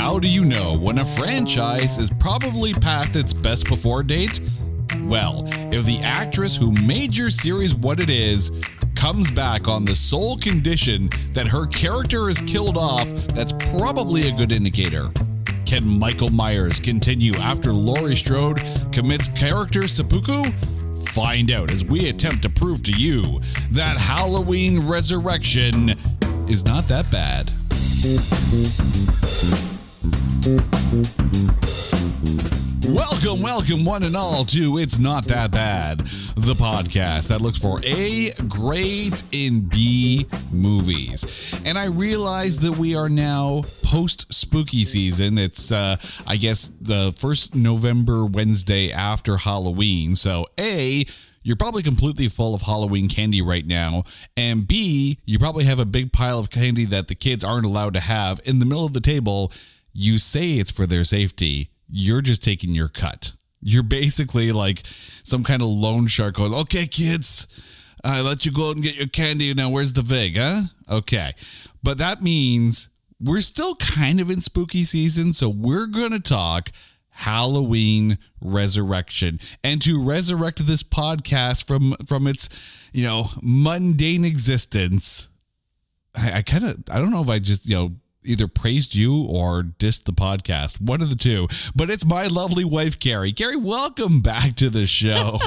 How do you know when a franchise is probably past its best before date? Well, if the actress who made your series what it is comes back on the sole condition that her character is killed off, that's probably a good indicator. Can Michael Myers continue after Laurie Strode commits character seppuku? Find out as we attempt to prove to you that Halloween Resurrection is not that bad. Welcome one and all to It's Not That Bad, the podcast that looks for A grades in B movies. And I realize that we are now post-spooky season. It's, I guess, the first November Wednesday after Halloween. So A, you're probably completely full of Halloween candy right now. And B, you probably have a big pile of candy that the kids aren't allowed to have in the middle of the table. You say it's for their safety. You're just taking your cut. You're basically like some kind of loan shark going, okay, kids, I let you go out and get your candy. Now, where's the vig, huh? Okay. But that means we're still kind of in spooky season. So we're going to talk Halloween Resurrection. And to resurrect this podcast from its, mundane existence, I don't know if I just, either praised you or dissed the podcast. One of the two. But it's my lovely wife, Carrie. Carrie, welcome back to the show.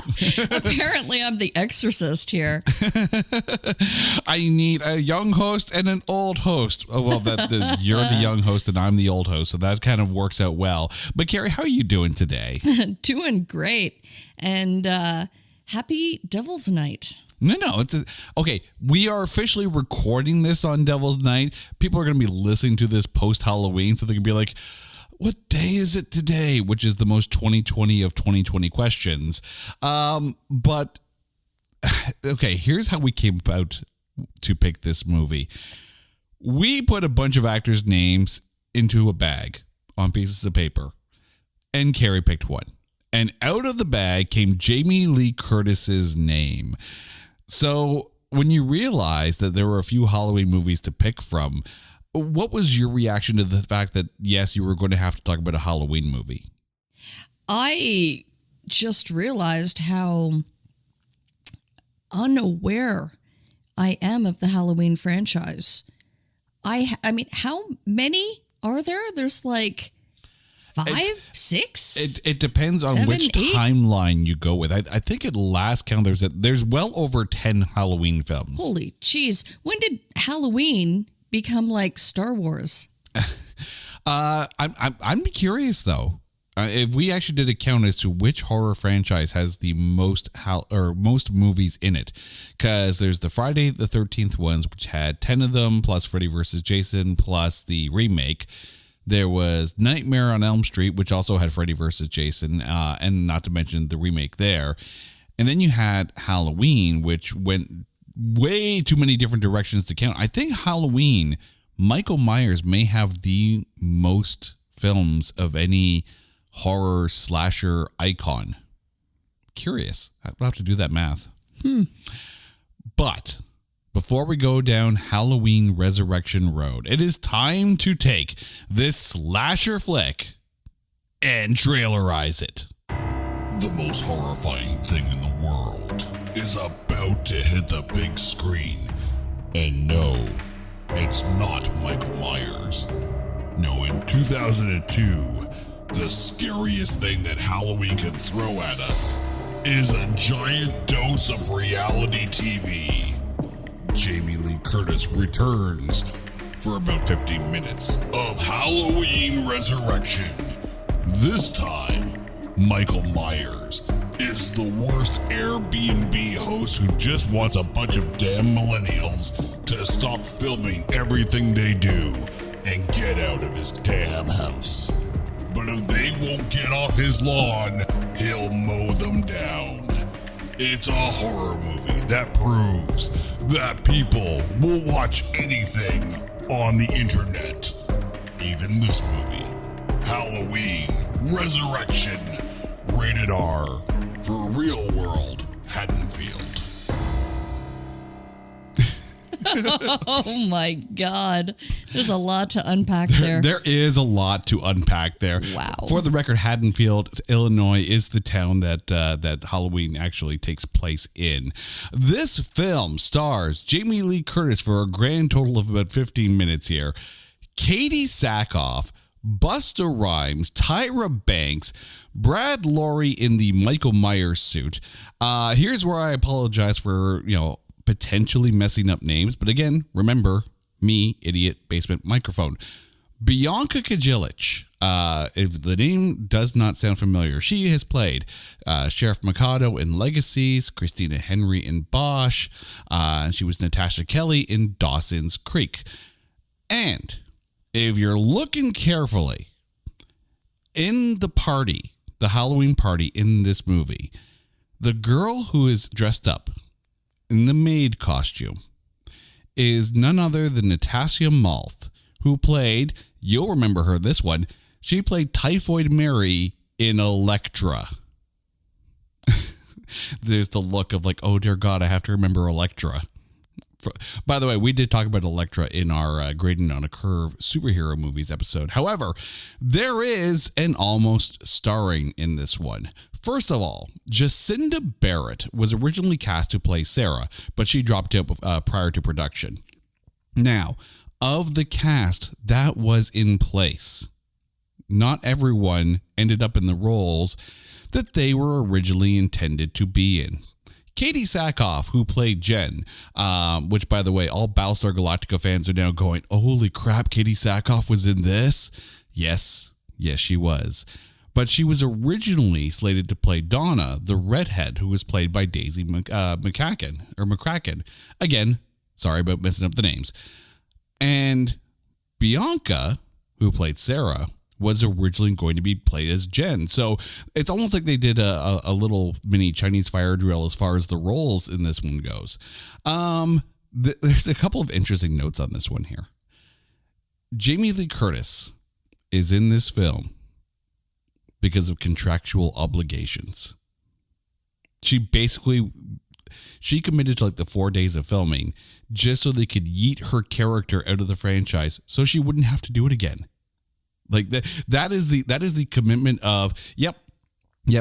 Apparently, I'm the exorcist here. I need a young host and an old host. Oh, well, you're the young host and I'm the old host, so that kind of works out well. But Carrie, how are you doing today? Doing great. And happy Devil's Night. No. Okay, we are officially recording this on Devil's Night. People are going to be listening to this post-Halloween, so they can be like, what day is it today? Which is the most 2020 of 2020 questions. But, okay, here's how we came about to pick this movie. We put a bunch of actors' names into a bag on pieces of paper, and Carrie picked one. And out of the bag came Jamie Lee Curtis's name. So when you realized that there were a few Halloween movies to pick from, what was your reaction to the fact that, yes, you were going to have to talk about a Halloween movie? I just realized how unaware I am of the Halloween franchise. I mean, how many are there? There's like 5, 6? It depends on 7, which 8? timeline you go with. I think at last count there's well over 10 Halloween films. Holy jeez. When did Halloween become like Star Wars? I'm curious though. If we actually did a count as to which horror franchise has the most movies in it, because there's the Friday the 13th ones, which had 10 of them, plus Freddy vs. Jason, plus the remake. There was Nightmare on Elm Street, which also had Freddy vs. Jason, and not to mention the remake there. And then you had Halloween, which went way too many different directions to count. I think Halloween, Michael Myers may have the most films of any horror slasher icon. Curious. I'll have to do that math. But before we go down Halloween Resurrection Road, it is time to take this slasher flick and trailerize it. The most horrifying thing in the world is about to hit the big screen. And no, it's not Michael Myers. No, in 2002, the scariest thing that Halloween can throw at us is a giant dose of reality TV. Jamie Lee Curtis returns for about 15 minutes of Halloween Resurrection. This time, Michael Myers is the worst Airbnb host who just wants a bunch of damn millennials to stop filming everything they do and get out of his damn house. But if they won't get off his lawn, he'll mow them down. It's a horror movie that proves that people will watch anything on the internet. Even this movie, Halloween Resurrection, rated R for Real World Haddonfield. Oh my God. There's a lot to unpack there. There is a lot to unpack there. Wow. For the record, Haddonfield, Illinois is the town that Halloween actually takes place in. This film stars Jamie Lee Curtis for a grand total of about 15 minutes here. Katie Sackhoff, Busta Rhymes, Tyra Banks, Brad Laurie in the Michael Myers suit. Here's where I apologize for, potentially messing up names. But again, remember, me, idiot, basement microphone. Bianca Kajilich. If the name does not sound familiar, she has played Sheriff Mikado in Legacies, Christina Henry in Bosch. She was Natasha Kelly in Dawson's Creek. And if you're looking carefully, in the Halloween party in this movie, the girl who is dressed up in the maid costume is none other than Natasha Malth, who played, you'll remember her this one, she played Typhoid Mary in Elektra. There's the look of like, oh dear God, I have to remember Elektra. By the way, we did talk about Elektra in our Grading on a Curve superhero movies episode. However, there is an almost starring in this one. First of all, Jacinda Barrett was originally cast to play Sarah, but she dropped out prior to production. Now, of the cast that was in place, not everyone ended up in the roles that they were originally intended to be in. Katie Sackhoff, who played Jen, which, by the way, all Battlestar Galactica fans are now going, oh, holy crap, Katie Sackhoff was in this? Yes, she was. But she was originally slated to play Donna, the redhead, who was played by Daisy McCracken. Again, sorry about messing up the names. And Bianca, who played Sarah, was originally going to be played as Jen. So it's almost like they did a little mini Chinese fire drill as far as the roles in this one goes. There's a couple of interesting notes on this one here. Jamie Lee Curtis is in this film because of contractual obligations. She committed to like the 4 days of filming just so they could yeet her character out of the franchise so she wouldn't have to do it again. Like that is the commitment of, yep,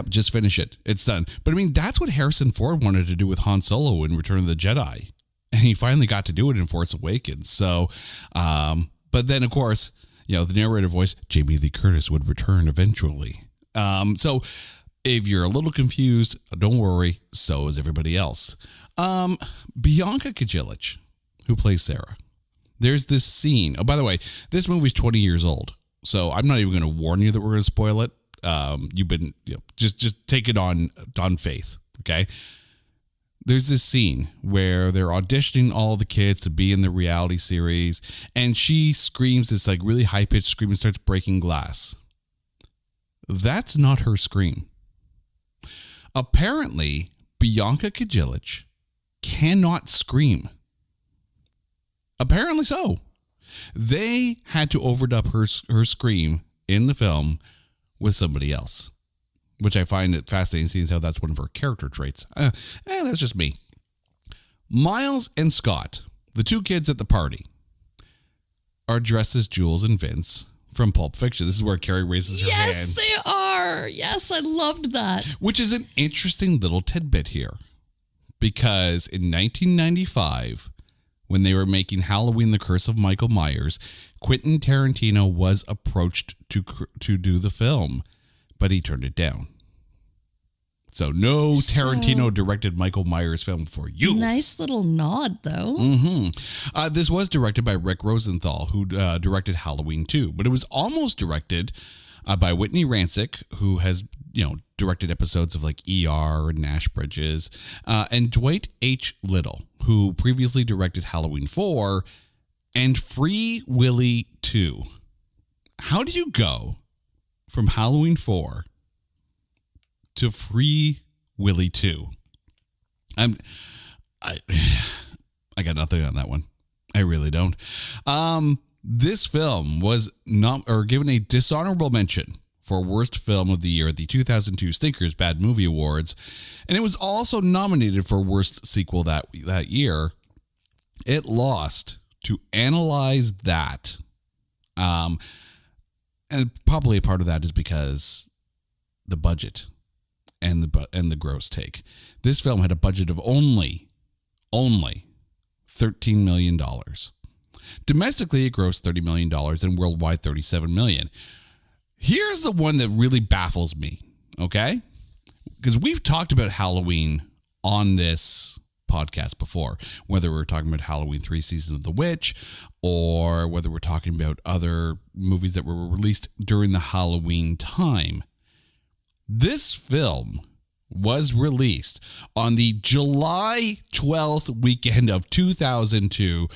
just finish it. It's done. But I mean, that's what Harrison Ford wanted to do with Han Solo in Return of the Jedi. And he finally got to do it in Force Awakens. So, but then of course, the narrator voice, Jamie Lee Curtis, would return eventually. So if you're a little confused, don't worry. So is everybody else. Bianca Kajilich, who plays Sarah. There's this scene. Oh, by the way, this movie's 20 years old. So I'm not even going to warn you that we're going to spoil it. You've been, just take it on faith. Okay. There's this scene where they're auditioning all the kids to be in the reality series. And she screams this like really high pitched scream and starts breaking glass. That's not her scream. Apparently, Bianca Kajilich cannot scream. Apparently so. They had to overdub her scream in the film with somebody else, which I find it fascinating seeing how that's one of her character traits. That's just me. Miles and Scott, the two kids at the party, are dressed as Jules and Vince from Pulp Fiction. This is where Carrie raises her hands. Yes, they are. Yes, I loved that. Which is an interesting little tidbit here, because in 1995, when they were making Halloween: The Curse of Michael Myers, Quentin Tarantino was approached to do the film, but he turned it down. So no Tarantino-directed Michael Myers film for you. Nice little nod, though. Mm-hmm. This was directed by Rick Rosenthal, who directed Halloween 2, but it was almost directed by Whitney Rancic, who has directed episodes of like ER and Nash Bridges, and Dwight H. Little, who previously directed Halloween 4 and Free Willy 2. How did you go from Halloween 4 to Free Willy 2? I got nothing on that one. I really don't. This film was given a dishonorable mention for Worst Film of the Year at the 2002 Stinkers Bad Movie Awards, and it was also nominated for Worst Sequel that year. It lost to analyze that. And probably a part of that is because the budget and the gross take. This film had a budget of only $13 million. Domestically, it grossed $30 million and worldwide $37 million. Here's the one that really baffles me, okay? Because we've talked about Halloween on this podcast before, whether we're talking about Halloween 3 Seasons of the Witch or whether we're talking about other movies that were released during the Halloween time. This film was released on the July 12th weekend of 2002.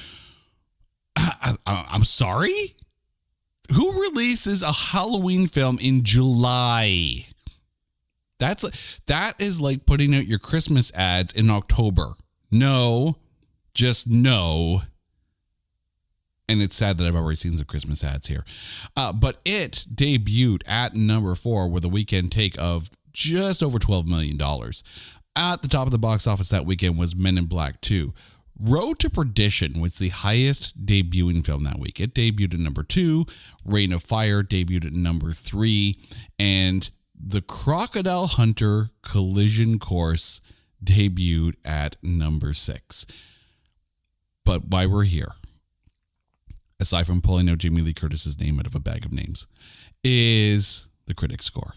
I'm sorry? Who releases a Halloween film in July? That is like putting out your Christmas ads in October. No, just no. And it's sad that I've already seen some Christmas ads here. But it debuted at number 4 with a weekend take of just over $12 million. At the top of the box office that weekend was Men in Black 2. Road to Perdition was the highest debuting film that week. It debuted at number 2. Reign of Fire debuted at number 3. And The Crocodile Hunter Collision Course debuted at number 6. But why we're here, aside from pulling out Jamie Lee Curtis's name out of a bag of names, is the critic score.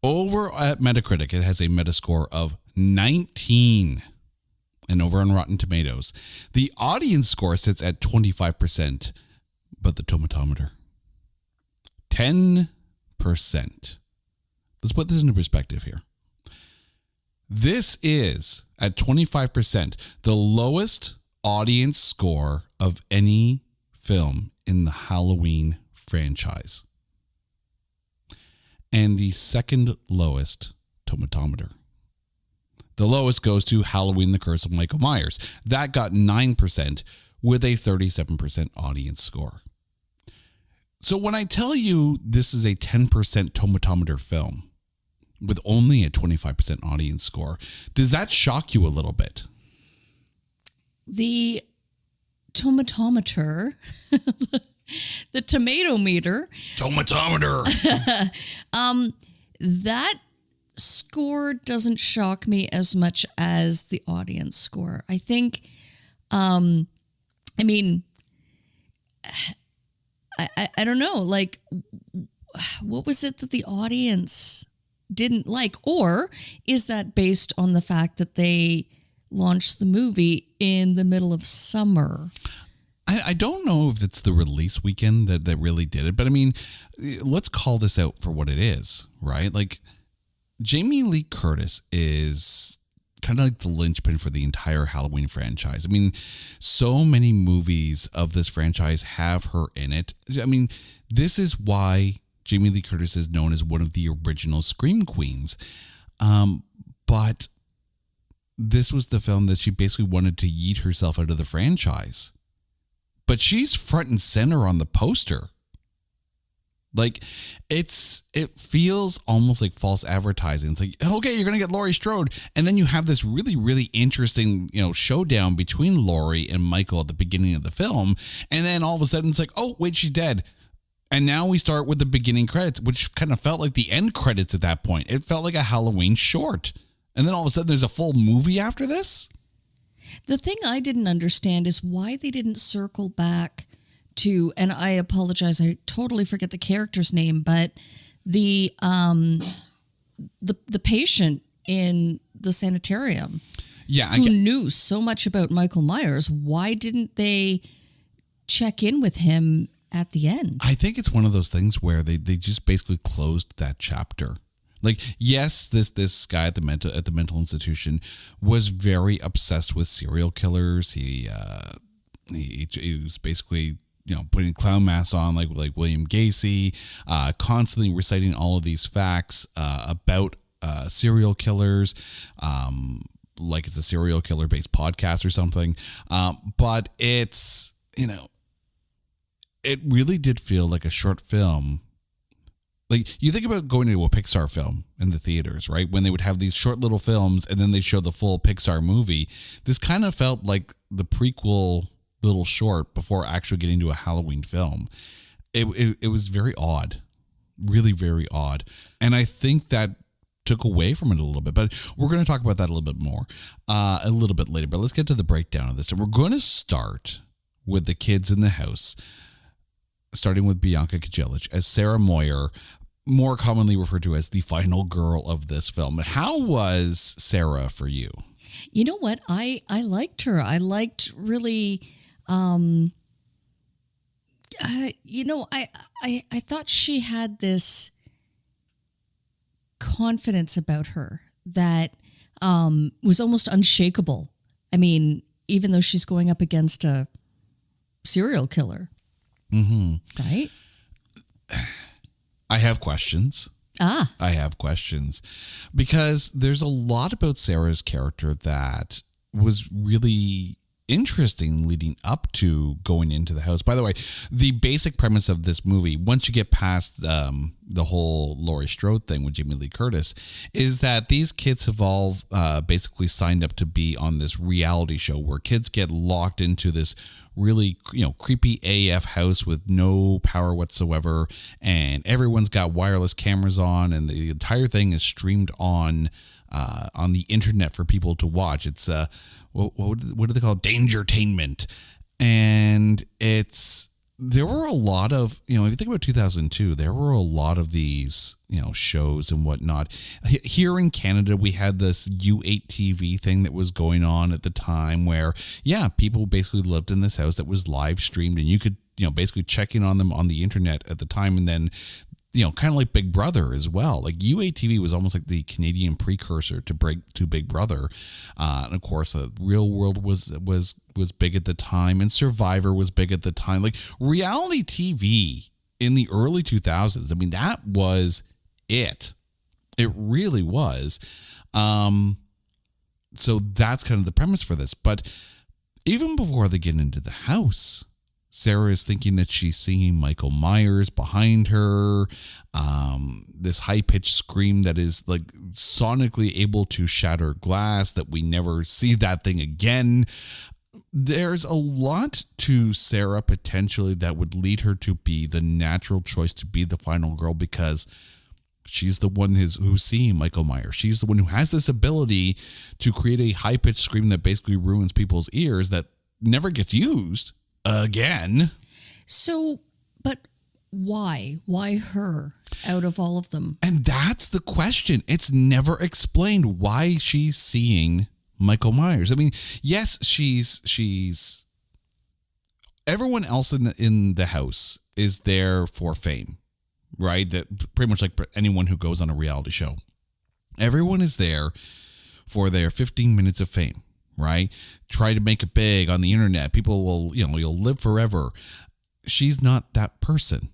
Over at Metacritic, it has a Metascore of 19. And over on Rotten Tomatoes, the audience score sits at 25%, but the tomatometer, 10%. Let's put this into perspective here. This is, at 25%, the lowest audience score of any film in the Halloween franchise. And the second lowest tomatometer. The lowest goes to Halloween, The Curse of Michael Myers. That got 9% with a 37% audience score. So when I tell you this is a 10% tomatometer film with only a 25% audience score, does that shock you a little bit? The tomatometer, the tomato meter. Tomatometer. That score doesn't shock me as much as the audience score. I think, I don't know, like, what was it that the audience didn't like? Or is that based on the fact that they launched the movie in the middle of summer? I don't know if it's the release weekend that really did it, but I mean, let's call this out for what it is, right? Like, Jamie Lee Curtis is kind of like the linchpin for the entire Halloween franchise. I mean, so many movies of this franchise have her in it. I mean, this is why Jamie Lee Curtis is known as one of the original Scream Queens. But this was the film that she basically wanted to yeet herself out of the franchise. But she's front and center on the poster. Like, it feels almost like false advertising. It's like, okay, you're going to get Laurie Strode. And then you have this really, really interesting, showdown between Laurie and Michael at the beginning of the film. And then all of a sudden it's like, oh, wait, she's dead. And now we start with the beginning credits, which kind of felt like the end credits at that point. It felt like a Halloween short. And then all of a sudden there's a full movie after this. The thing I didn't understand is why they didn't circle back to, and I apologize, I totally forget the character's name, but the patient in the sanitarium, who knew so much about Michael Myers. Why didn't they check in with him at the end? I think it's one of those things where they just basically closed that chapter. Like, yes, this guy at the mental institution was very obsessed with serial killers. He was basically putting clown masks on like William Gacy, constantly reciting all of these facts about serial killers, like it's a serial killer based podcast or something. But it's it really did feel like a short film. Like, you think about going to a Pixar film in the theaters, right? When they would have these short little films and then they show the full Pixar movie. This kind of felt like the prequel little short before actually getting to a Halloween film. It was very odd, really very odd, and I think that took away from it a little bit. But we're going to talk about that a little bit more a little bit later. But let's get to the breakdown of this, and we're going to start with the kids in the house, starting with Bianca Kajelic as Sarah Moyer, more commonly referred to as the final girl of this film. How was Sarah for you? You know what? I liked her. I liked really, I thought she had this confidence about her that was almost unshakable. I mean, even though she's going up against a serial killer. Mm-hmm. Right? I have questions. I have questions because there's a lot about Sarah's character that was really interesting leading up to going into the house. By the way, the basic premise of this movie, once you get past the whole Laurie Strode thing with Jamie Lee Curtis, is that these kids have all basically signed up to be on this reality show where kids get locked into this really, creepy AF house with no power whatsoever, and everyone's got wireless cameras on, and the entire thing is streamed on the internet for people to watch. It's what do they call it? Dangertainment. And there were a lot of, if you think about 2002, there were a lot of these, shows and whatnot. Here in Canada, we had this U8 TV thing that was going on at the time where, people basically lived in this house that was live streamed, and you could, basically check in on them on the internet at the time. And then, kind of like Big Brother as well. Like U8 TV was almost like the Canadian precursor to Big Brother. And of course, Real World was big at the time, and Survivor was big at the time. Like reality TV in the early 2000s, I mean, that was it. It really was. So that's kind of the premise for this. But even before they get into the house, Sarah is thinking that she's seeing Michael Myers behind her. This high-pitched scream that is like sonically able to shatter glass, that we never see that thing again. There's a lot to Sarah potentially that would lead her to be the natural choice to be the final girl, because she's the one who's seeing Michael Myers. She's the one who has this ability to create a high-pitched scream that basically ruins people's ears that never gets used again. So, but why? Why her out of all of them? And that's the question. It's never explained why she's seeing Michael Myers. I mean, yes, she's everyone else in the house is there for fame, right? That pretty much like anyone who goes on a reality show. Everyone is there for their 15 minutes of fame. Right? Try to make it big on the internet. People will, you'll live forever. She's not that person.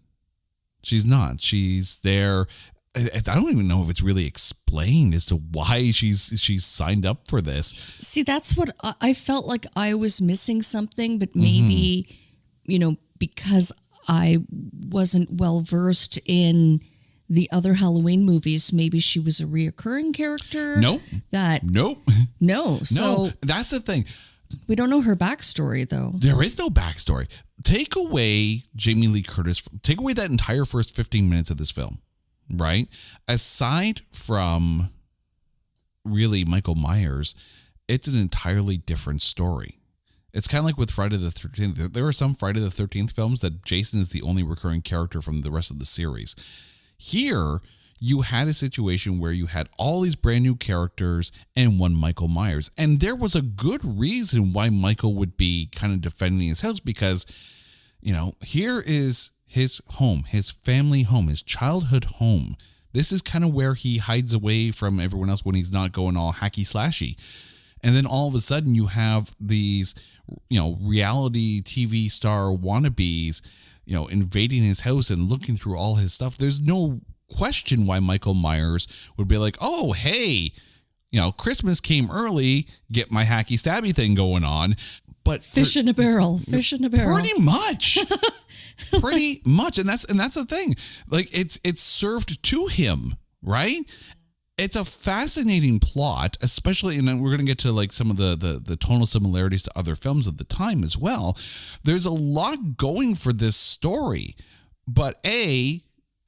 She's not. She's there. I don't even know if it's really explained as to why she's signed up for this. See, that's what I felt like I was missing something, but maybe, because I wasn't well versed in the other Halloween movies, maybe she was a reoccurring character. Nope. No. So that's the thing. We don't know her backstory, though. There is no backstory. Take away Jamie Lee Curtis. Take away that entire first 15 minutes of this film, right? Aside from really Michael Myers, it's an entirely different story. It's kind of like with Friday the 13th. There are some Friday the 13th films that Jason is the only recurring character from the rest of the series. Here, you had a situation where you had all these brand new characters and one Michael Myers. And there was a good reason why Michael would be kind of defending his house, because, here is his home, his family home, his childhood home. This is kind of where he hides away from everyone else when he's not going all hacky slashy. And then all of a sudden you have these, reality TV star wannabes, invading his house and looking through all his stuff. There's no question why Michael Myers would be like, oh, hey, Christmas came early, get my hacky stabby thing going on. But fish in a barrel. Pretty much. And that's the thing. Like it's served to him, right? It's a fascinating plot, especially, and we're going to get to like some of the tonal similarities to other films of the time as well. There's a lot going for this story, but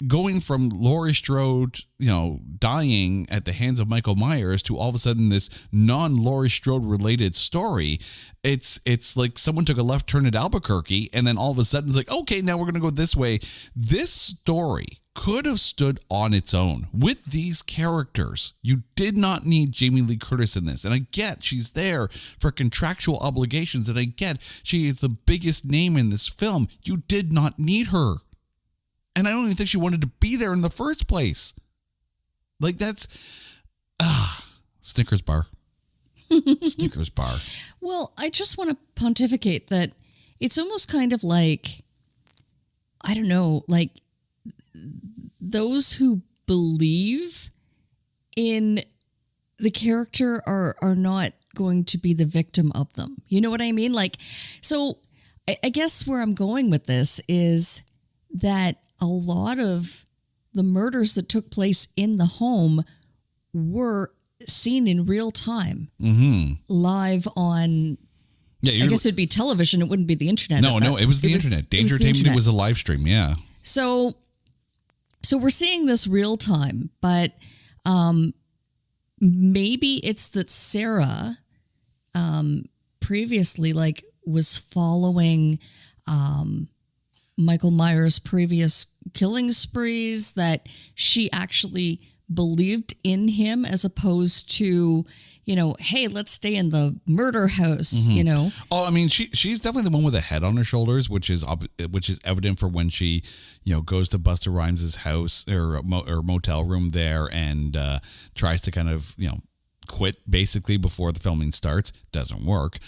going from Laurie Strode, dying at the hands of Michael Myers to all of a sudden this non-Laurie Strode related story, it's like someone took a left turn at Albuquerque and then all of a sudden it's like, okay, now we're going to go this way. This story could have stood on its own with these characters. You did not need Jamie Lee Curtis in this. And I get she's there for contractual obligations, and I get she is the biggest name in this film. You did not need her. And I don't even think she wanted to be there in the first place. Like, that's Snickers bar. Snickers bar. Well, I just want to pontificate that it's almost kind of like, I don't know, like those who believe in the character are not going to be the victim of them. You know what I mean? Like, so I guess where I'm going with this is that a lot of the murders that took place in the home were seen in real time, live on. Yeah, I guess it'd be television. It wouldn't be the internet. No, it was the internet. Dangertainment was a live stream. Yeah. So we're seeing this real time, but maybe it's that Sarah previously was following Michael Myers' previous killing sprees, that she actually believed in him as opposed to, hey, let's stay in the murder house, Oh, I mean, she's definitely the one with a head on her shoulders, which is evident for when she, goes to Busta Rhymes' house or motel room there and tries to kind of, quit basically before the filming starts. Doesn't work.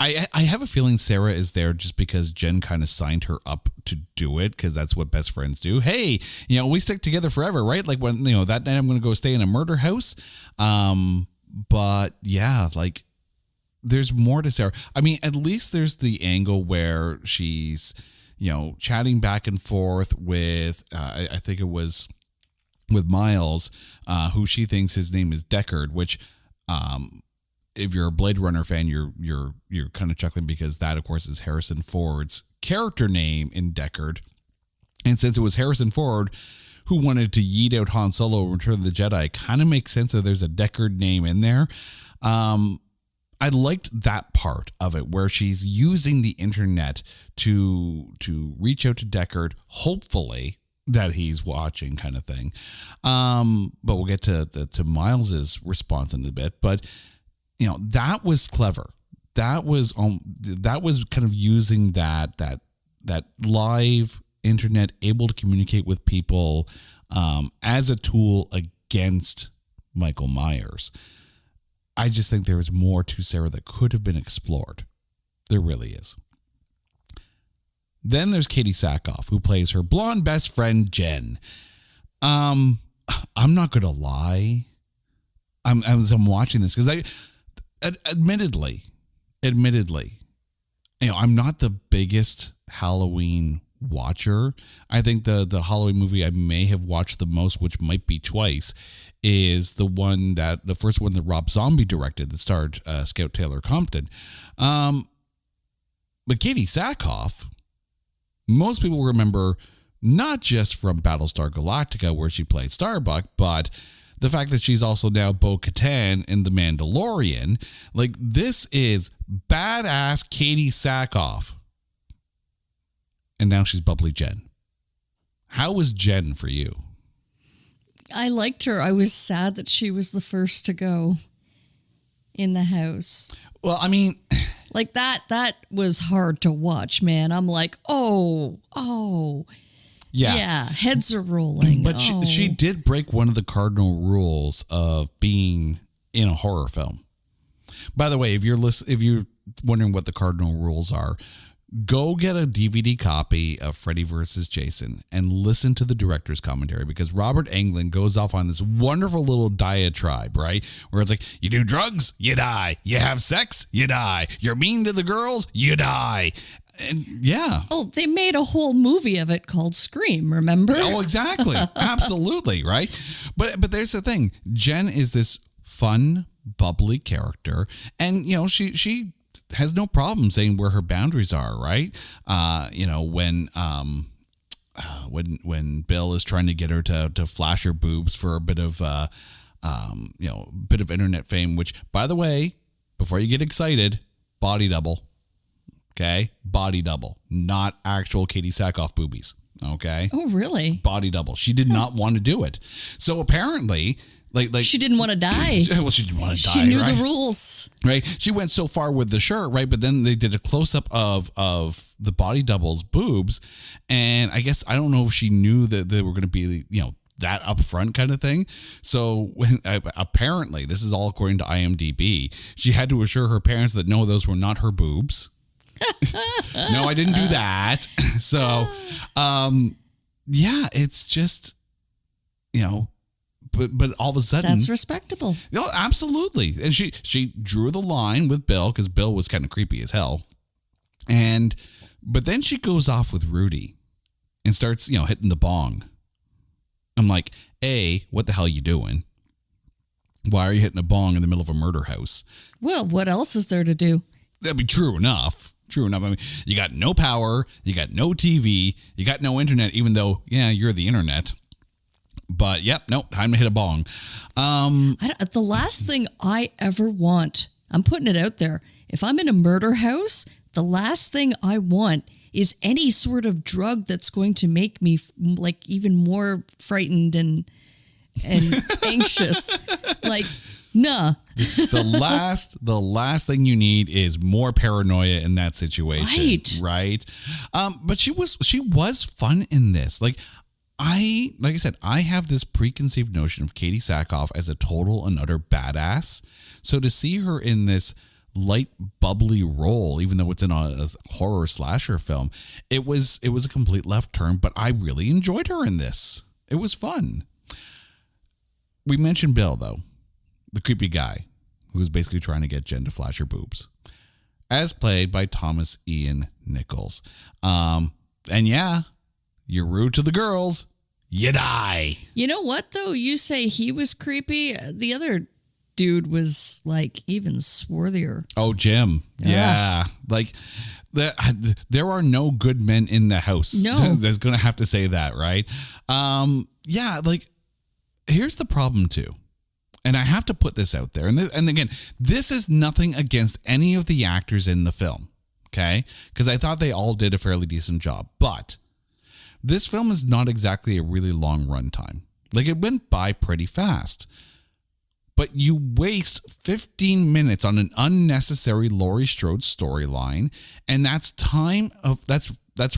I have a feeling Sarah is there just because Jen kind of signed her up to do it, because that's what best friends do. Hey, we stick together forever, right? Like when, that night I'm going to go stay in a murder house. But yeah, like there's more to Sarah. I mean, at least there's the angle where she's, chatting back and forth with, I think it was with Miles, who she thinks his name is Deckard, which, if you're a Blade Runner fan, you're kind of chuckling because that, of course, is Harrison Ford's character name in Deckard. And since it was Harrison Ford who wanted to yeet out Han Solo in Return of the Jedi, it kind of makes sense that there's a Deckard name in there. I liked that part of it where she's using the internet to reach out to Deckard, hopefully that he's watching, kind of thing. But we'll get to Miles's response in a bit. But that was clever. That was kind of using that live internet, able to communicate with people as a tool against Michael Myers. I just think there is more to Sarah that could have been explored. There really is. Then there's Katie Sackhoff, who plays her blonde best friend, Jen. I'm not going to lie. As I'm watching this, because admittedly, I'm not the biggest Halloween watcher. I think the Halloween movie I may have watched the most, which might be twice, is the first one that Rob Zombie directed that starred Scout Taylor Compton. But Katie Sackhoff, most people remember not just from Battlestar Galactica, where she played Starbuck, but the fact that she's also now Bo-Katan in The Mandalorian. Like, this is badass Katie Sackhoff. And now she's bubbly Jen. How was Jen for you? I liked her. I was sad that she was the first to go in the house. Well, I mean, like that was hard to watch, man. I'm like, oh. Yeah, heads are rolling. But she did break one of the cardinal rules of being in a horror film. By the way, if you're wondering what the cardinal rules are, go get a DVD copy of Freddy vs. Jason and listen to the director's commentary, because Robert Englund goes off on this wonderful little diatribe, right? Where it's like, you do drugs, you die. You have sex, you die. You're mean to the girls, you die. And yeah. Oh, they made a whole movie of it called Scream, remember? Oh, exactly. Absolutely, right? But there's the thing. Jen is this fun, bubbly character, and she has no problem saying where her boundaries are, right? When Bill is trying to get her to flash her boobs for a bit of bit of internet fame, which, by the way, before you get excited, body double. Okay? Body double, not actual Katie Sackhoff boobies. Okay? Oh, really? Body double. She did not want to do it. So apparently, like she didn't want to die. Well, she didn't want to die. She knew right? the rules. Right? She went so far with the shirt, right? But then they did a close up of the body double's boobs, and I guess I don't know if she knew that they were going to be, that upfront kind of thing. So when apparently, this is all according to IMDb, she had to assure her parents that no, those were not her boobs. No, I didn't do that. So, it's just, but all of a sudden, that's respectable. Absolutely. And she drew the line with Bill, because Bill was kind of creepy as hell. But then she goes off with Rudy and starts, hitting the bong. I'm like, A, what the hell are you doing? Why are you hitting a bong in the middle of a murder house? Well, what else is there to do? That'd be true enough. True enough. I mean, you got no power, you got no TV, you got no internet, even though, you're the internet. But, time to hit a bong. The last thing I ever want, I'm putting it out there, if I'm in a murder house, the last thing I want is any sort of drug that's going to make me like even more frightened and anxious. Like, nah. The last thing you need is more paranoia in that situation. Right. But she was fun in this. Like I said, I have this preconceived notion of Katie Sackhoff as a total and utter badass. So to see her in this light, bubbly role, even though it's in a horror slasher film, it was a complete left turn, but I really enjoyed her in this. It was fun. We mentioned Bill, though, the creepy guy who was basically trying to get Jen to flash her boobs, as played by Thomas Ian Nichols. You're rude to the girls, you die. You know what, though? You say he was creepy. The other dude was like even swarthier. Oh, Jim. Yeah. Like there are no good men in the house. No. There's going to have to say that, right? Here's the problem too. And I have to put this out there. And again, this is nothing against any of the actors in the film. Okay? Because I thought they all did a fairly decent job. But this film is not exactly a really long runtime. Like, it went by pretty fast. But you waste 15 minutes on an unnecessary Laurie Strode storyline, and that's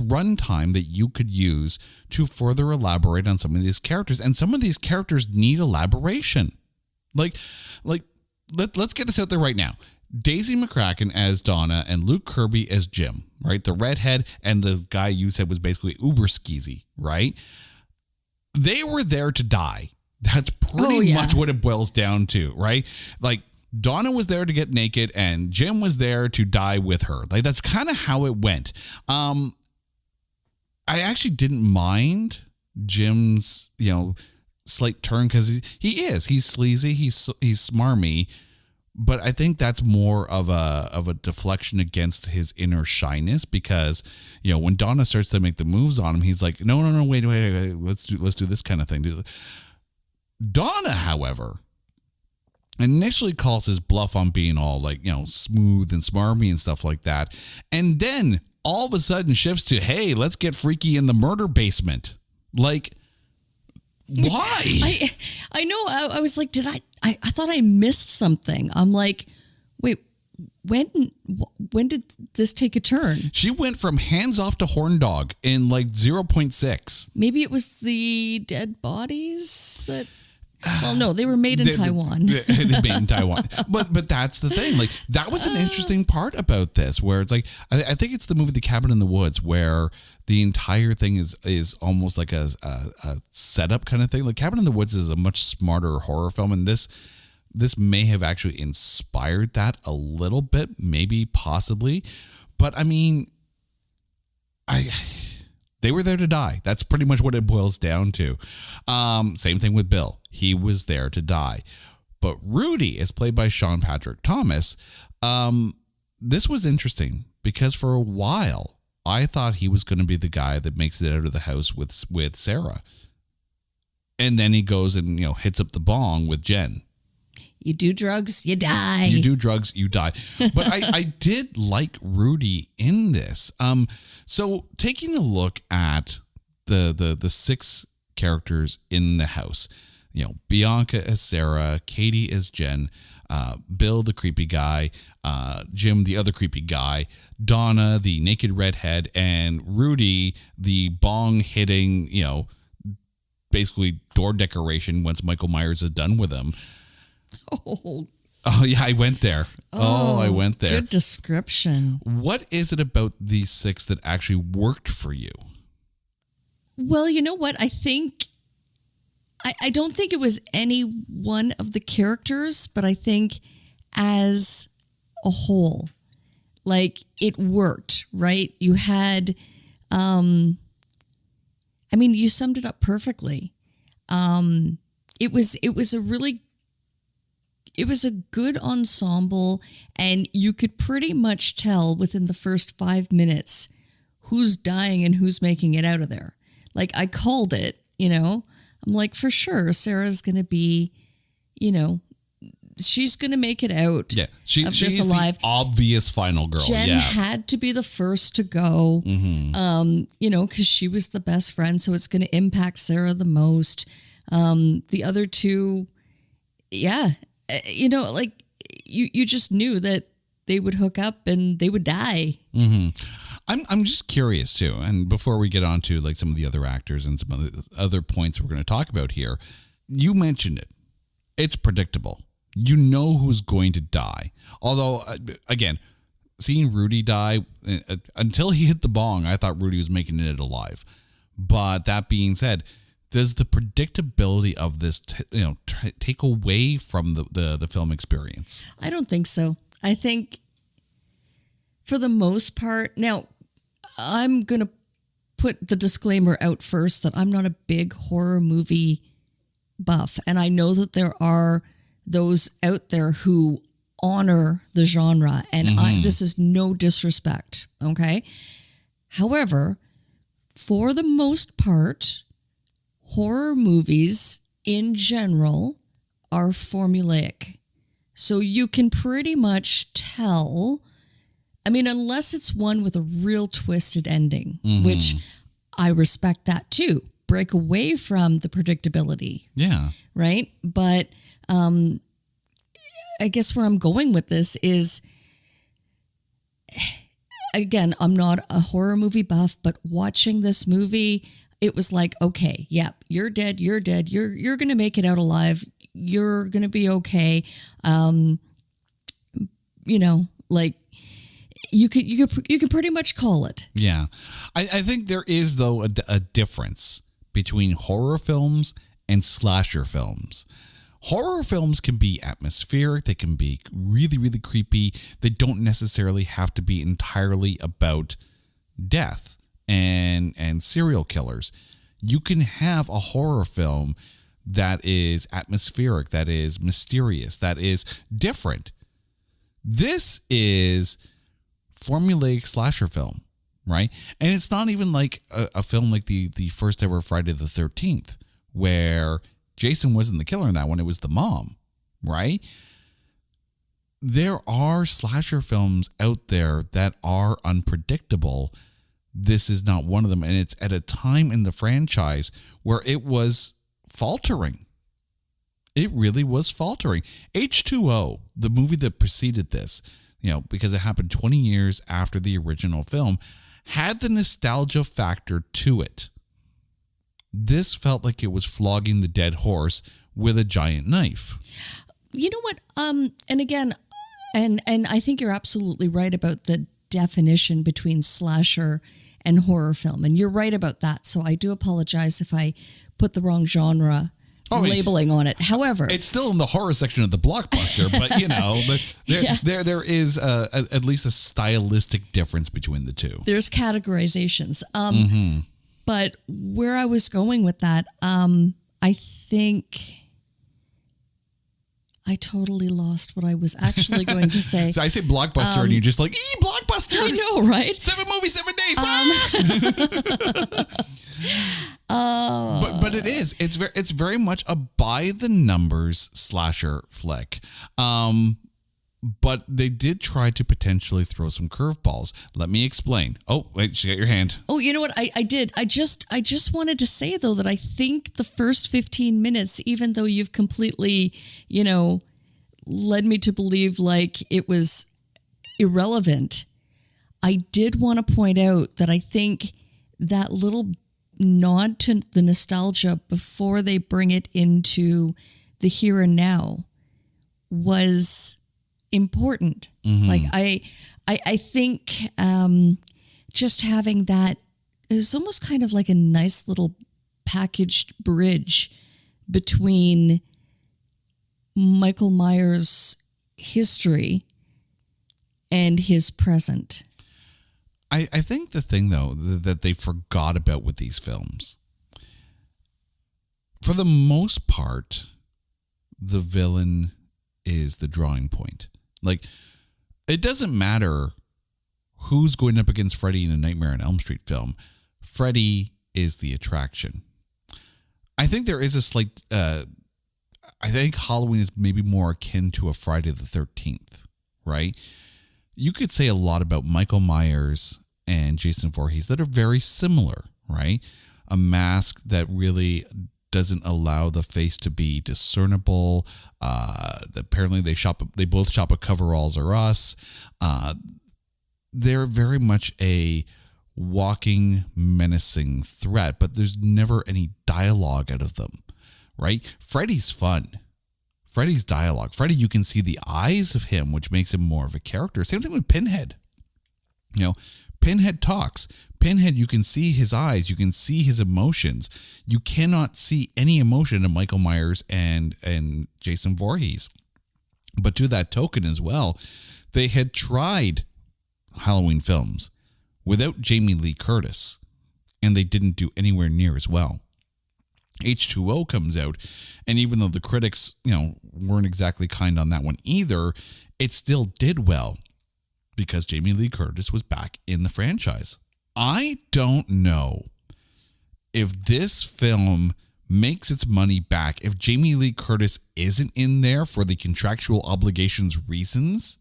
run time that you could use to further elaborate on some of these characters, and some of these characters need elaboration. Let's get this out there right now. Daisy McCracken as Donna and Luke Kirby as Jim, right? The redhead and the guy you said was basically uber skeezy, right? They were there to die. That's pretty much what it boils down to, right? Like, Donna was there to get naked and Jim was there to die with her. Like, that's kind of how it went. I actually didn't mind Jim's, slight turn, because he's sleazy, he's smarmy, but I think that's more of a deflection against his inner shyness, because when Donna starts to make the moves on him, he's like, no, wait, let's do this kind of thing. Donna, however, initially calls his bluff on being all smooth and smarmy and stuff like that, and then all of a sudden shifts to, hey, let's get freaky in the murder basement. Like, why? I know. I was like, I thought I missed something. I'm like, wait, when did this take a turn? She went from hands off to horn dog in 0.6. Maybe it was the dead bodies that. Well, no, they were made in Taiwan. They made in Taiwan. But that's the thing. Like, that was an interesting part about this, where it's like, I think it's the movie The Cabin in the Woods, where the entire thing is almost like a setup kind of thing. Like, Cabin in the Woods is a much smarter horror film, and this may have actually inspired that a little bit, maybe, possibly. But I mean, they were there to die. That's pretty much what it boils down to. Same thing with Bill. He was there to die. But Rudy is played by Sean Patrick Thomas. This was interesting because for a while, I thought he was going to be the guy that makes it out of the house with Sarah. And then he goes and, hits up the bong with Jen. You do drugs, you die. You do drugs, you die. But I did like Rudy in this. So taking a look at the 6 characters in the house, Bianca as Sarah, Katie as Jen, Bill, the creepy guy, Jim, the other creepy guy, Donna, the naked redhead, and Rudy, the bong hitting, basically door decoration once Michael Myers is done with him. Oh, yeah, I went there. I went there. Good description. What is it about these 6 that actually worked for you? Well, you know what? I think, I don't think it was any one of the characters, but I think as a whole, like, it worked, right? You had, you summed it up perfectly. It was a good ensemble, and you could pretty much tell within the first 5 minutes who's dying and who's making it out of there. Like, I called it, I'm like, for sure, Sarah's going to be, she's going to make it out. Yeah, she's alive. The obvious final girl. Jen had to be the first to go, because she was the best friend, so it's going to impact Sarah the most. The other 2, yeah. Like, you just knew that they would hook up and they would die. Mm-hmm. I'm just curious too. And before we get on to like some of the other actors and some of the other points we're going to talk about here, you mentioned it. It's predictable. You know who's going to die. Although, again, seeing Rudy die, until he hit the bong, I thought Rudy was making it alive. But that being said, does the predictability of this, take away from the film experience? I don't think so. I think for the most part, now I'm going to put the disclaimer out first that I'm not a big horror movie buff. And I know that there are those out there who honor the genre. And this is no disrespect. Okay. However, for the most part, horror movies in general are formulaic. So you can pretty much tell, unless it's one with a real twisted ending, which I respect that too. Break away from the predictability. Yeah. Right? But I guess where I'm going with this is, again, I'm not a horror movie buff, but watching this movie, it was like, okay, yep, you're dead. You're going to make it out alive. You're going to be okay. Like, you could pretty much call it. Yeah. I think there is, though, a difference between horror films and slasher films. Horror films can be atmospheric. They can be really, really creepy. They don't necessarily have to be entirely about death and serial killers. You can have a horror film that is atmospheric, that is mysterious, that is different. This is formulaic slasher film, right? And it's not even like a film like the first ever Friday the 13th, where Jason wasn't the killer in that one. It was the mom, right? There are slasher films out there that are unpredictable. This is not one of them. And it's at a time in the franchise where it was faltering. It really was faltering. H2O, the movie that preceded this, because it happened 20 years after the original film, had the nostalgia factor to it. This felt like it was flogging the dead horse with a giant knife. You know what? And again, and I think you're absolutely right about the definition between slasher and horror film. And you're right about that. So I do apologize if I put the wrong genre labeling on it. However, it's still in the horror section of the Blockbuster, but you know, there is at least a stylistic difference between the two. There's categorizations. But where I was going with that, I think I totally lost what I was actually going to say. So I say Blockbuster and you're just like, Blockbusters! I know, right? 7 movies, 7 days. But it is. It's very much a by the numbers slasher flick. But they did try to potentially throw some curveballs. Let me explain. Oh, wait, you got your hand. Oh, you know what? I did. I just wanted to say, though, that I think the first 15 minutes, even though you've completely, led me to believe like it was irrelevant, I did want to point out that I think that little nod to the nostalgia before they bring it into the here and now was important. Like I think just having that, it was almost kind of like a nice little packaged bridge between Michael Myers' history and his present. I think the thing, though, that they forgot about with these films, for the most part, the villain is the drawing point. Like, it doesn't matter who's going up against Freddy in a Nightmare on Elm Street film. Freddy is the attraction. I think there is a slight... I think Halloween is maybe more akin to a Friday the 13th, right? You could say a lot about Michael Myers and Jason Voorhees that are very similar, right? A mask that really doesn't allow the face to be discernible. Apparently they both shop at Coveralls or Us. They're very much a walking, menacing threat, but there's never any dialogue out of them, right? Freddy's fun. Freddy's dialogue. Freddy, you can see the eyes of him, which makes him more of a character. Same thing with Pinhead. Pinhead talks. Pinhead, you can see his eyes. You can see his emotions. You cannot see any emotion in Michael Myers and Jason Voorhees. But to that token as well, they had tried Halloween films without Jamie Lee Curtis, and they didn't do anywhere near as well. H2O comes out, and even though the critics, weren't exactly kind on that one either, it still did well because Jamie Lee Curtis was back in the franchise. I don't know if this film makes its money back if Jamie Lee Curtis isn't in there for the contractual obligations reasons,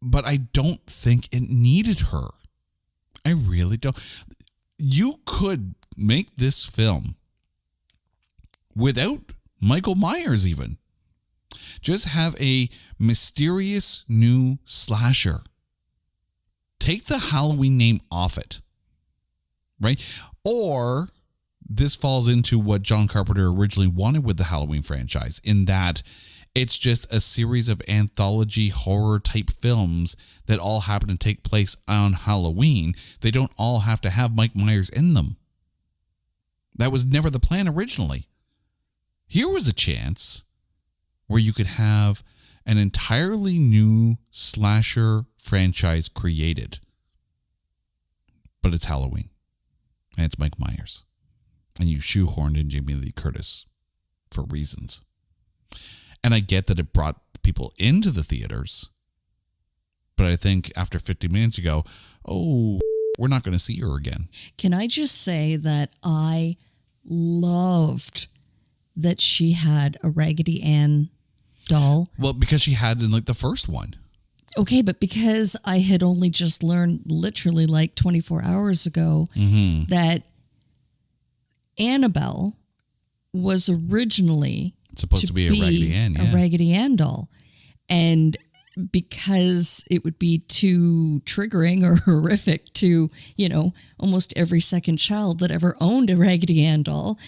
but I don't think it needed her. I really don't. You could make this film without Michael Myers even. Just have a mysterious new slasher. Take the Halloween name off it, right? Or this falls into what John Carpenter originally wanted with the Halloween franchise, in that it's just a series of anthology horror type films that all happen to take place on Halloween. They don't all have to have Mike Myers in them. That was never the plan originally. Here was a chance where you could have an entirely new slasher franchise created. But it's Halloween. And it's Mike Myers. And you shoehorned in Jamie Lee Curtis for reasons. And I get that it brought people into the theaters. But I think after 50 minutes you go, oh, we're not going to see her again. Can I just say that I loved that she had a Raggedy Ann doll? Well, because she had in the first one. Okay, but because I had only just learned literally 24 hours ago that Annabelle was originally supposed to be a Raggedy Ann, yeah. A Raggedy Ann doll. And because it would be too triggering or horrific to, almost every second child that ever owned a Raggedy Ann doll.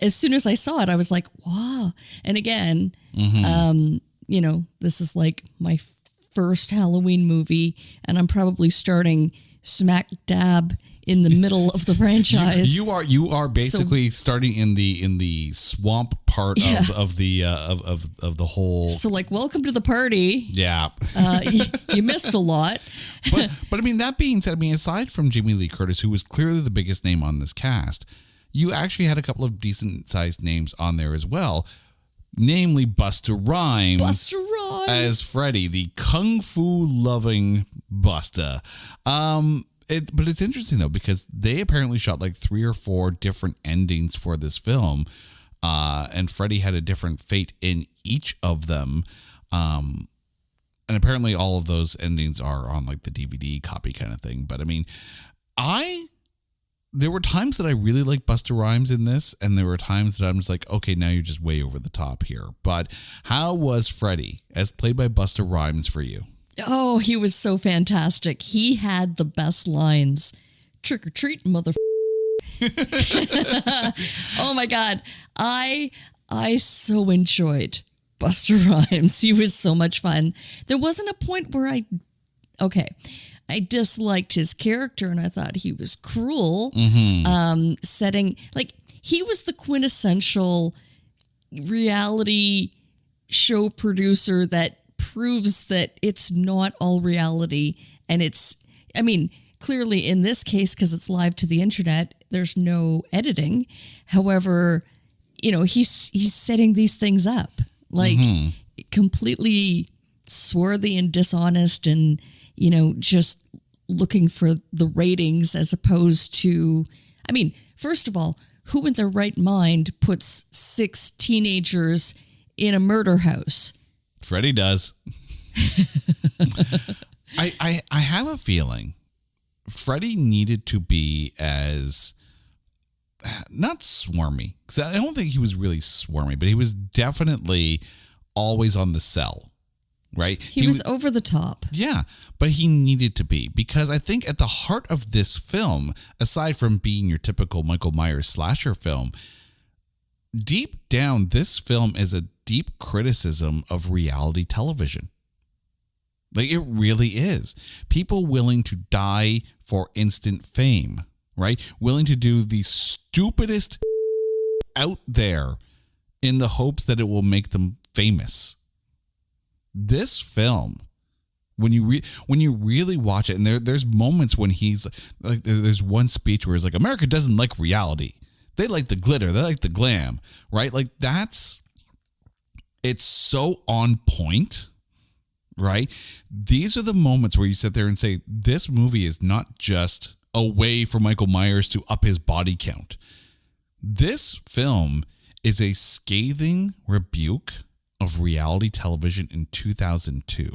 As soon as I saw it, I was like, wow. And again, this is like my first Halloween movie, and I'm probably starting smack dab in the middle of the franchise. You are basically starting in the swamp part of the whole. So like, welcome to the party. Yeah, you missed a lot. but I mean, that being said, I mean, aside from Jamie Lee Curtis, who was clearly the biggest name on this cast, you actually had a couple of decent sized names on there as well. Namely, Busta Rhymes as Freddy, the kung fu loving Busta. But it's interesting though, because they apparently shot like 3 or 4 different endings for this film, and Freddy had a different fate in each of them. And apparently all of those endings are on like the DVD copy kind of thing. But I mean, there were times that I really liked Busta Rhymes in this, and there were times that I'm just like, okay, now you're just way over the top here. But how was Freddy, as played by Busta Rhymes, for you? Oh, he was so fantastic. He had the best lines. Trick or treat, mother. Oh my God. I so enjoyed Busta Rhymes. He was so much fun. There wasn't a point where I disliked his character and I thought he was cruel. Setting, like, he was the quintessential reality show producer that proves that it's not all reality. And clearly in this case, because it's live to the internet, there's no editing. However, he's setting these things up like completely swarthy and dishonest and, just looking for the ratings as opposed to, first of all, who in their right mind puts 6 teenagers in a murder house? Freddy does. I have a feeling Freddy needed to be as not swarmy, because I don't think he was really swarmy, but he was definitely always on the cell, right? He was over the top. Yeah, but he needed to be, because I think at the heart of this film, aside from being your typical Michael Myers slasher film, deep down, this film is a deep criticism of reality television. Like, it really is. People willing to die for instant fame, right? Willing to do the stupidest out there in the hopes that it will make them famous. This film, when you really watch it, and there's moments when he's like, there's one speech where he's like, America doesn't like reality. They like the glitter. They like the glam, right? Like, it's so on point, right? These are the moments where you sit there and say, this movie is not just a way for Michael Myers to up his body count. This film is a scathing rebuke of reality television in 2002.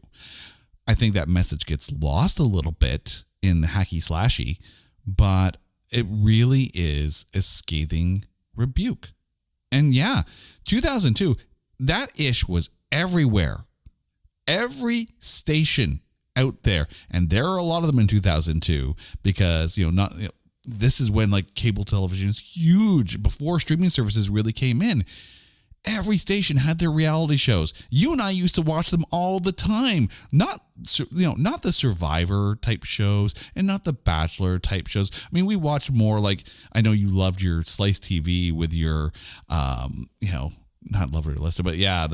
I think that message gets lost a little bit in the hacky slashy, but it really is a scathing rebuke. And yeah, 2002, that ish was everywhere. Every station out there. And there are a lot of them in 2002 because, this is when like cable television is huge, before streaming services really came in. Every station had their reality shows. You and I used to watch them all the time. Not the Survivor type shows and not the Bachelor type shows. I mean, we watched more like, I know you loved your Slice TV with your, not Love It or List It, but yeah,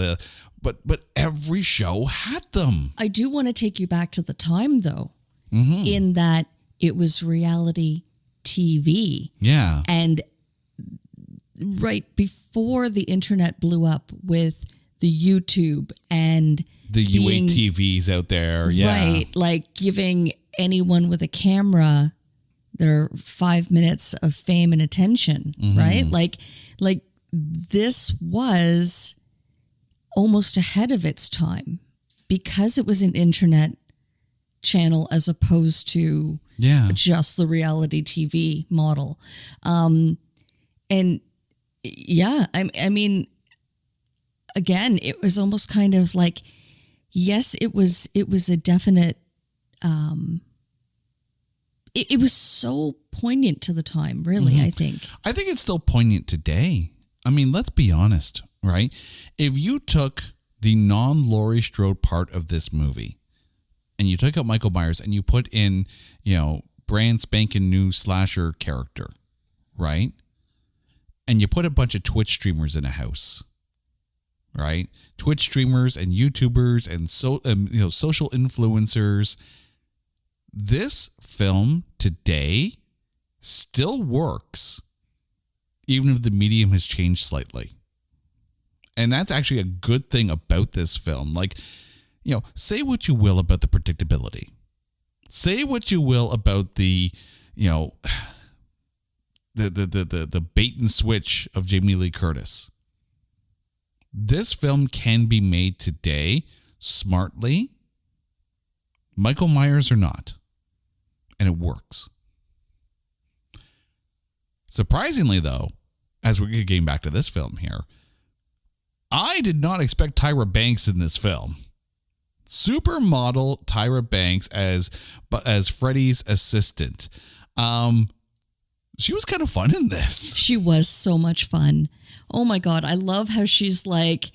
but every show had them. I do want to take you back to the time though, in that it was reality TV. Yeah. And right before the internet blew up with the YouTube and the UA TVs out there. Yeah. Right. Like giving anyone with a camera their 5 minutes of fame and attention. Right. Like this was almost ahead of its time because it was an internet channel as opposed to just the reality TV model. And yeah, I mean, again, it was almost kind of like yes, it was a definite, it was so poignant to the time, really, I think. I think it's still poignant today. I mean, let's be honest, right? If you took the non-Laurie Strode part of this movie and you took out Michael Myers and you put in, brand spanking new slasher character, right? And you put a bunch of Twitch streamers in a house, right? Twitch streamers and YouTubers and social influencers. This film today still works, even if the medium has changed slightly. And that's actually a good thing about this film. Like, say what you will about the predictability. Say what you will about the bait and switch of Jamie Lee Curtis. This film can be made today smartly, Michael Myers or not, and it works. Surprisingly, though, as we're getting back to this film here, I did not expect Tyra Banks in this film. Supermodel Tyra Banks as Freddy's assistant. She was kind of fun in this. She was so much fun. Oh my God. I love how she's like,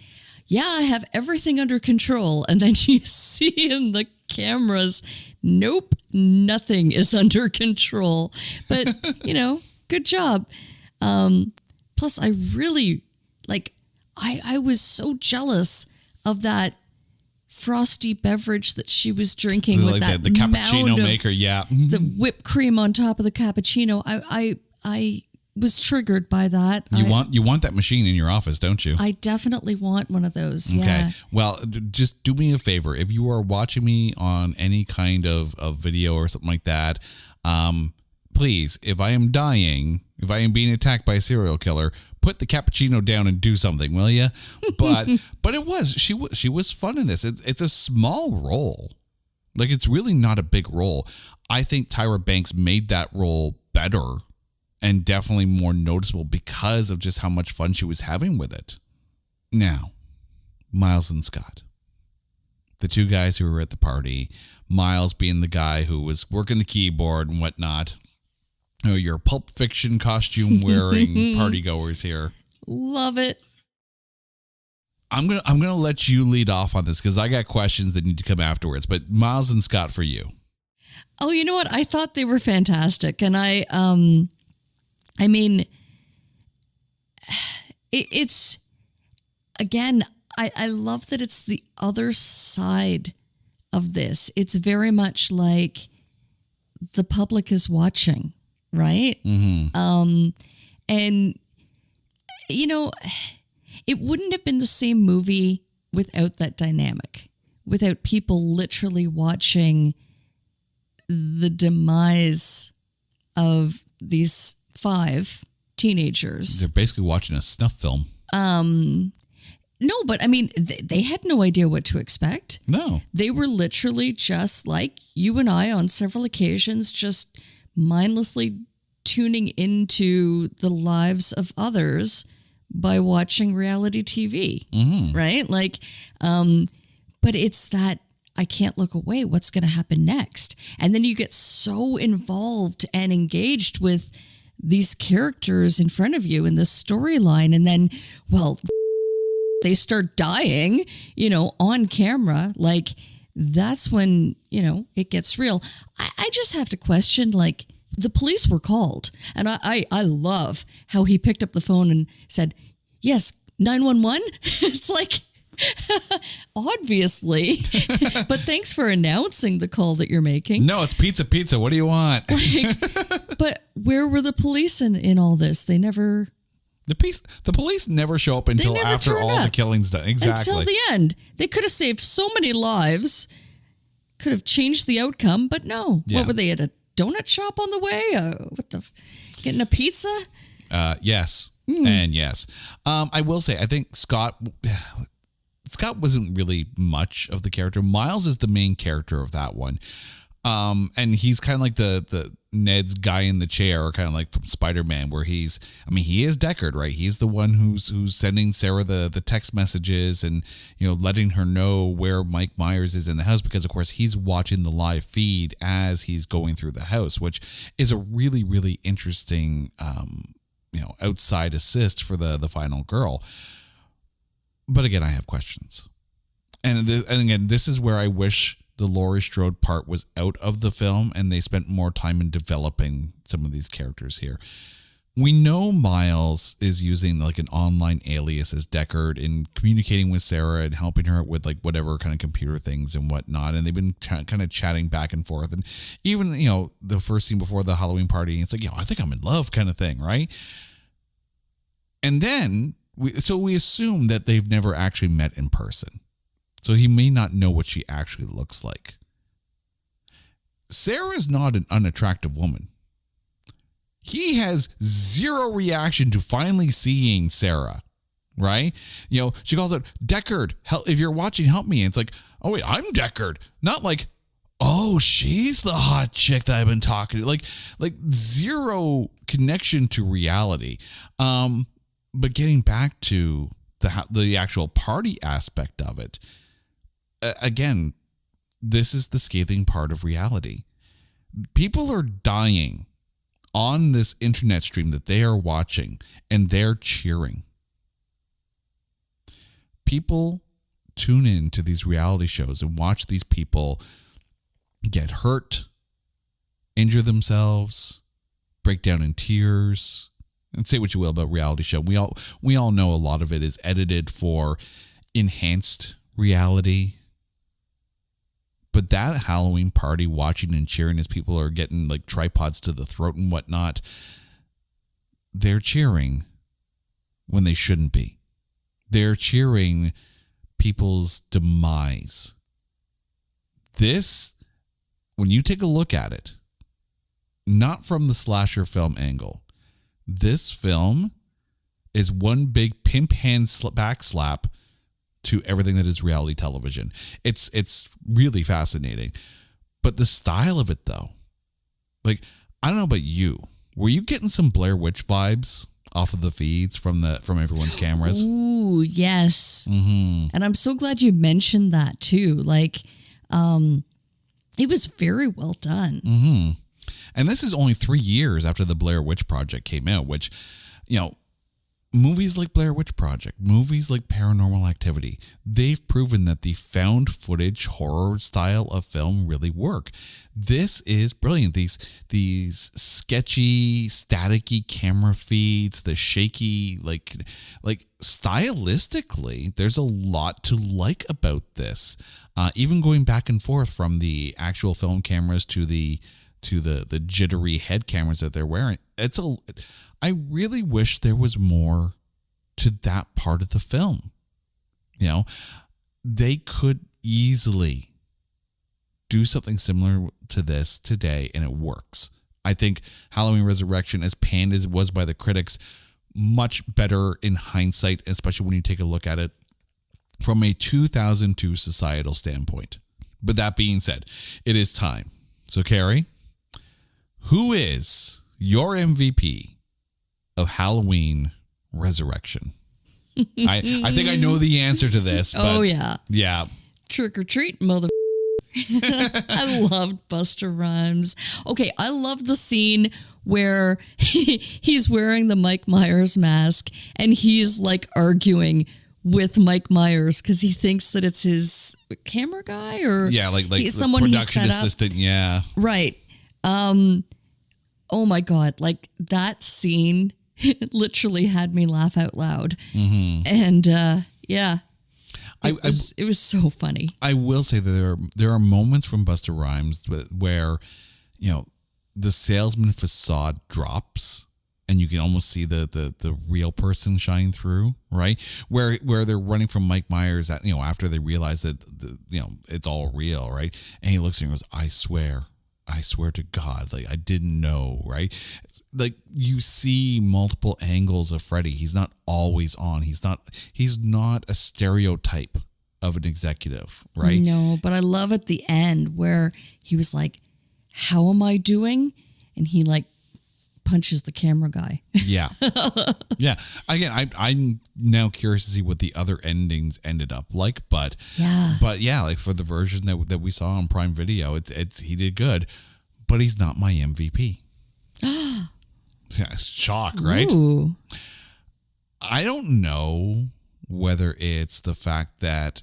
yeah, I have everything under control. And then you see in the cameras, nope, nothing is under control. But, good job. Plus, I really, I was so jealous of that frosty beverage that she was drinking with that the cappuccino maker, yeah. The whipped cream on top of the cappuccino. I was triggered by that. You want that machine in your office, don't you? I definitely want one of those. Okay. Yeah. Well, just do me a favor. If you are watching me on any kind of video or something like that, please, if I am dying, if I am being attacked by a serial killer, put the cappuccino down and do something, will you? But she was fun in this. It's a small role. Like, it's really not a big role. I think Tyra Banks made that role better and definitely more noticeable because of just how much fun she was having with it. Now, Miles and Scott, the two guys who were at the party, Miles being the guy who was working the keyboard and whatnot. Your Pulp Fiction costume wearing party goers here. Love it. I'm gonna let you lead off on this because I got questions that need to come afterwards. But Miles and Scott for you. Oh, you know what? I thought they were fantastic, and I mean, it's again. I love that it's the other side of this. It's very much like the public is watching. Right? Mm-hmm. And, it wouldn't have been the same movie without that dynamic, without people literally watching the demise of these 5 teenagers. They're basically watching a snuff film. No, but I mean, they had no idea what to expect. No. They were literally just like you and I on several occasions, just mindlessly tuning into the lives of others by watching reality TV, right? But it's that I can't look away. What's going to happen next? And then you get so involved and engaged with these characters in front of you in this storyline. And then, they start dying, on camera. That's when, it gets real. I just have to question, the police were called. And I love how he picked up the phone and said, yes, 911. It's like, obviously. But thanks for announcing the call that you're making. No, it's pizza. What do you want? But where were the police in all this? They never... The police never show up until after all the killing's done. Exactly. Until the end. They could have saved so many lives, could have changed the outcome, but no. Yeah. What were they, at a donut shop on the way? Getting a pizza? Yes. And yes. I will say, I think Scott wasn't really much of the character. Miles is the main character of that one. And he's kind of like the Ned's guy in the chair, kind of like from Spider-Man, where he is Deckard, right? He's the one who's sending Sarah the text messages and, letting her know where Mike Myers is in the house, because of course he's watching the live feed as he's going through the house, which is a really, really interesting, outside assist for the final girl. But again, I have questions. And again, this is where I wish the Laurie Strode part was out of the film and they spent more time in developing some of these characters here. We know Miles is using like an online alias as Deckard in communicating with Sarah and helping her with like whatever kind of computer things and whatnot. And they've been kind of chatting back and forth. And even, the first scene before the Halloween party, it's like, I think I'm in love kind of thing, right? And then, we assume that they've never actually met in person. So he may not know what she actually looks like. Sarah is not an unattractive woman. He has zero reaction to finally seeing Sarah, right? She calls out, Deckard, if you're watching, help me. And it's like, oh wait, I'm Deckard. Not like, oh, she's the hot chick that I've been talking to. Like zero connection to reality. But getting back to the actual party aspect of it, again, this is the scathing part of reality. People are dying on this internet stream that they are watching, and they're cheering. People tune in to these reality shows and watch these people get hurt, injure themselves, break down in tears, and say what you will about reality show. We all know a lot of it is edited for enhanced reality. But that Halloween party, watching and cheering as people are getting like tripods to the throat and whatnot, they're cheering when they shouldn't be. They're cheering people's demise. This, when you take a look at it, not from the slasher film angle, this film is one big pimp hand backslap to everything that is reality television. It's really fascinating. But the style of it, though, like, I don't know about you, were you getting some Blair Witch vibes off of the feeds from everyone's cameras? Ooh, yes. Mm-hmm. And I'm so glad you mentioned that too. Like, it was very well done. Mm-hmm. And this is only 3 years after the Blair Witch Project came out, which, movies like Blair Witch Project, movies like Paranormal Activity, they've proven that the found footage horror style of film really work. This is brilliant. These sketchy, staticky camera feeds, the shaky, like stylistically, there's a lot to like about this. Even going back and forth from the actual film cameras to the jittery head cameras that they're wearing. I really wish there was more to that part of the film. They could easily do something similar to this today, and it works. I think Halloween Resurrection, as panned as it was by the critics, much better in hindsight, especially when you take a look at it from a 2002 societal standpoint. But that being said, it is time. So, Carrie, who is your MVP of Halloween Resurrection? I think I know the answer to this. But oh, yeah. Yeah. Trick or treat, mother. I loved Busta Rhymes. Okay, I love the scene where he's wearing the Mike Myers mask and he's like arguing with Mike Myers because he thinks that it's his camera guy or like someone the he production set assistant. Up. Yeah. Right. Oh my God. Like that scene literally had me laugh out loud. Mm-hmm. And yeah. It was so funny. I will say that there are moments from Busta Rhymes where, the salesman facade drops and you can almost see the real person shine through, right? Where they're running from Mike Myers after they realize that it's all real, right? And he looks at him and goes, I swear to God, like I didn't know, right? Like you see multiple angles of Freddy. He's not always on. He's not a stereotype of an executive, right? No, but I love at the end where he was like, how am I doing? And he like punches the camera guy. Yeah. Yeah. Again, I'm now curious to see what the other endings ended up like, but yeah, like for the version that we saw on Prime Video, it's he did good, but he's not my MVP. Yeah, shock, right? Ooh. I don't know whether it's the fact that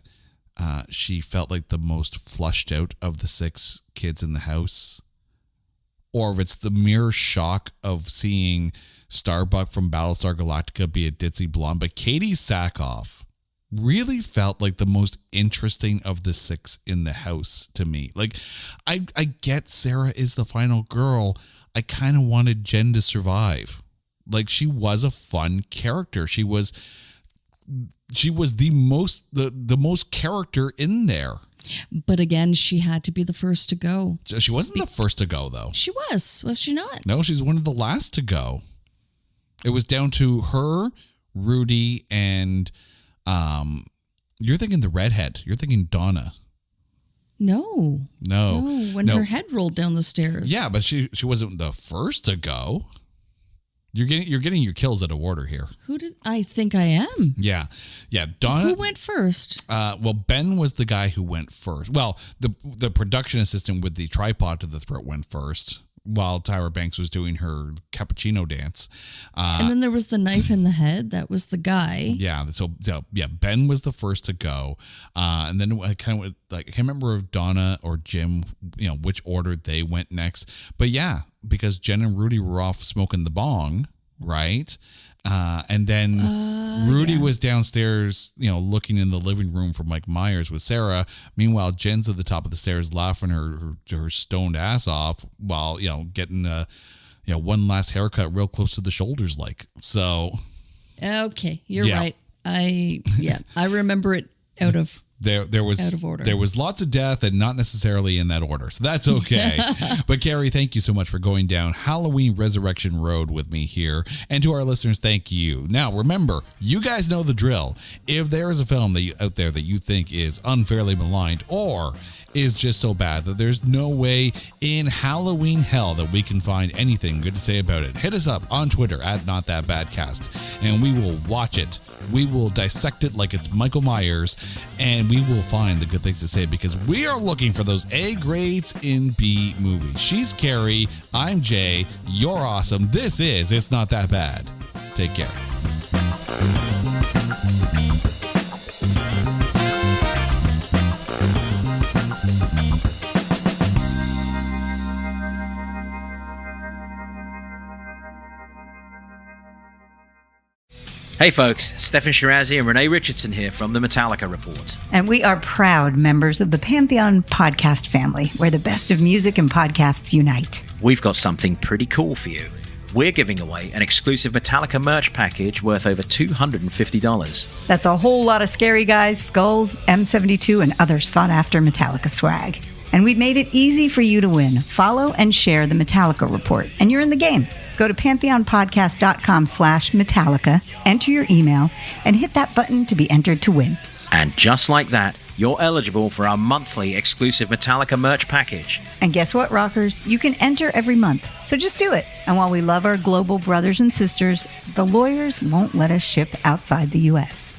she felt like the most flushed out of the 6 kids in the house, or if it's the mere shock of seeing Starbuck from Battlestar Galactica be a ditzy blonde. But Katie Sackhoff really felt like the most interesting of the 6 in the house to me. Like, I get Sarah is the final girl. I kind of wanted Jen to survive. Like, she was a fun character. She was the most character in there. But again, she had to be the first to go. She wasn't the first to go, though. She was she not? No, she's one of the last to go. It was down to her, Rudy, and you're thinking the redhead. You're thinking Donna. No. When her head rolled down the stairs. Yeah, but she wasn't the first to go. You're getting your kills out of order here. Who did I think I am? Yeah. Donna. Who went first? Well, Ben was the guy who went first. Well, the production assistant with the tripod to the throat went first, while Tyra Banks was doing her cappuccino dance. And then there was the knife in the head. That was the guy. Yeah. So Ben was the first to go. And then I kind of I can't remember if Donna or Jim, which order they went next. But yeah, because Jen and Rudy were off smoking the bong, right? And then Rudy was downstairs, looking in the living room for Mike Myers with Sarah. Meanwhile, Jen's at the top of the stairs laughing her stoned ass off while, getting one last haircut real close to the shoulders, like. So. Okay, you're right. I remember it out of There was out of order. There was lots of death and not necessarily in that order. So that's okay. But Carrie, thank you so much for going down Halloween Resurrection Road with me here. And to our listeners, thank you. Now, remember, you guys know the drill. If there is a film out there that you think is unfairly maligned or is just so bad that there's no way in Halloween hell that we can find anything good to say about it, hit us up on Twitter at NotThatBadcast, and we will watch it. We will dissect it like it's Michael Myers, and we will find the good things to say, because we are looking for those A grades in B movies. She's Carrie. I'm Jay. You're awesome. This is It's Not That Bad. Take care. Hey folks, Stefan Shirazi and Renee Richardson here from the Metallica Report. And we are proud members of the Pantheon podcast family, where the best of music and podcasts unite. We've got something pretty cool for you. We're giving away an exclusive Metallica merch package worth over $250. That's a whole lot of Scary Guys, skulls, M72, and other sought-after Metallica swag. And we've made it easy for you to win. Follow and share the Metallica Report, and you're in the game. Go to pantheonpodcast.com/Metallica, enter your email, and hit that button to be entered to win. And just like that, you're eligible for our monthly exclusive Metallica merch package. And guess what, rockers? You can enter every month, so just do it. And while we love our global brothers and sisters, the lawyers won't let us ship outside the U.S.